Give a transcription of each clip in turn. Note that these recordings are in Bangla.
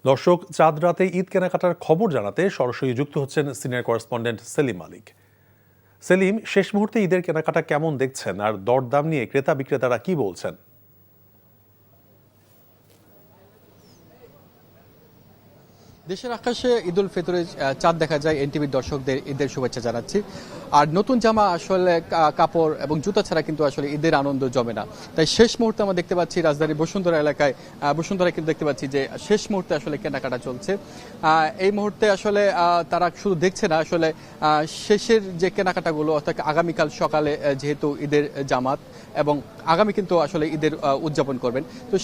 দর্শক, চাঁদ রাতে ঈদ কেনাকাটার খবর জানাতে সরাসরি যুক্ত হচ্ছেন সিনিয়র করেসপন্ডেন্ট সেলিম মালিক। সেলিম, শেষ মুহূর্তে ঈদের কেনাকাটা কেমন দেখছেন আর দরদাম নিয়ে ক্রেতা বিক্রেতারা কি বলছেন? দেশের আকাশে ঈদ উল ফিতরের চাঁদ দেখা যায়। এনটিভির দর্শকদের ঈদের শুভেচ্ছা জানাচ্ছি। আর নতুন জামা আসলে কাপড় এবং জুতা ছাড়া কিন্তু আসলে ঈদের আনন্দ জমে না। তাই শেষ মুহূর্তে আমরা দেখতে পাচ্ছি রাজধানী বসুন্ধরা এলাকায় কিন্তু দেখতে পাচ্ছি যে শেষ মুহূর্তে আসলে কেনাকাটা চলছে। এই মুহূর্তে আসলে তারা শুধু দেখছে না, আসলে শেষের যে কেনাকাটাগুলো, অর্থাৎ আগামীকাল সকালে যেহেতু ঈদের জামাত এবং আগামী কিন্তু আসলে ঈদের উদযাপন করবেন, তো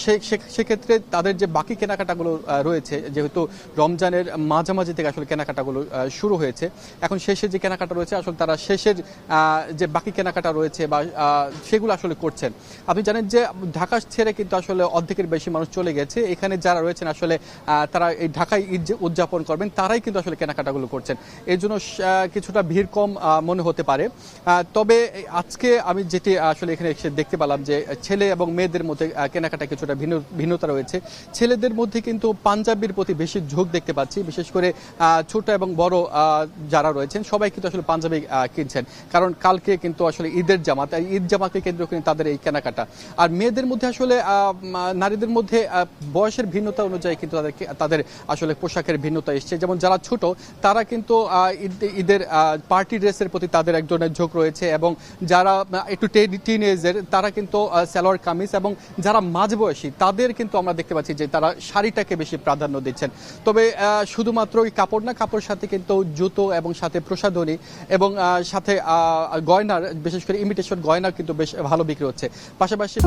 সেক্ষেত্রে তাদের যে বাকি কেনাকাটাগুলো রয়েছে, যেহেতু রমজানের মাঝামাঝি থেকে আসলে কেনাকাটাগুলো শুরু হয়েছে, এখন শেষের যে কেনাকাটা রয়েছে আসলে তারা শেষের যে বাকি কেনাকাটা রয়েছে বা সেগুলো আসলে করছেন। আপনি জানেন যে ঢাকা ছেড়ে কিন্তু আসলে অর্ধেকের বেশি মানুষ চলে গেছে। এখানে যারা রয়েছেন আসলে তারা এই ঢাকায় ঈদ উদযাপন করবেন, তারাই কিন্তু আসলে কেনাকাটাগুলো করছেন। এর জন্য কিছুটা ভিড় কম মনে হতে পারে। তবে আজকে আমি যেটি আসলে এখানে এসে দেখতে পেলাম যে ছেলে এবং মেয়েদের মধ্যে কেনাকাটা কিছুটা ভিন্নতা রয়েছে। ছেলেদের মধ্যে কিন্তু পাঞ্জাবির প্রতি বেশি ঝোঁক দেখতে পাচ্ছি, বিশেষ করে ছোট এবং বড় যারা রয়েছেন সবাই কিন্তু আসলে পাঞ্জাবি কিনছেন, কারণ কালকে কিন্তু আসলে ঈদের জামাত, ঈদ জামাতকে কেন্দ্র করে তাদের এই কেনাকাটা। আর মেয়েদের মধ্যে আসলে নারীদের মধ্যে বয়সের ভিন্নতা অনুযায়ী কিন্তু তাদের আসলে পোশাকের ভিন্নতা এসছে। যেমন যারা ছোট তারা কিন্তু ঈদের পার্টি ড্রেসের প্রতি তাদের এক ধরনের ঝোঁক রয়েছে, এবং যারা একটু টিনেজের তারা কিন্তু সালোয়ার কামিজ, এবং যারা মাঝবয়সী তাদের কিন্তু আমরা দেখতে পাচ্ছি যে তারা শাড়িটাকে বেশি প্রাধান্য দিচ্ছেন। তবে শুধুমাত্র এই কাপড় না, কাপড়ের সাথে কিন্তু জুতো এবং সাথে প্রসাধনী এবং সাথে গয়নার, বিশেষ করে ইমিটেশন গয়না কিন্তু বেশ ভালো বিক্রি হচ্ছে। পাশাপাশি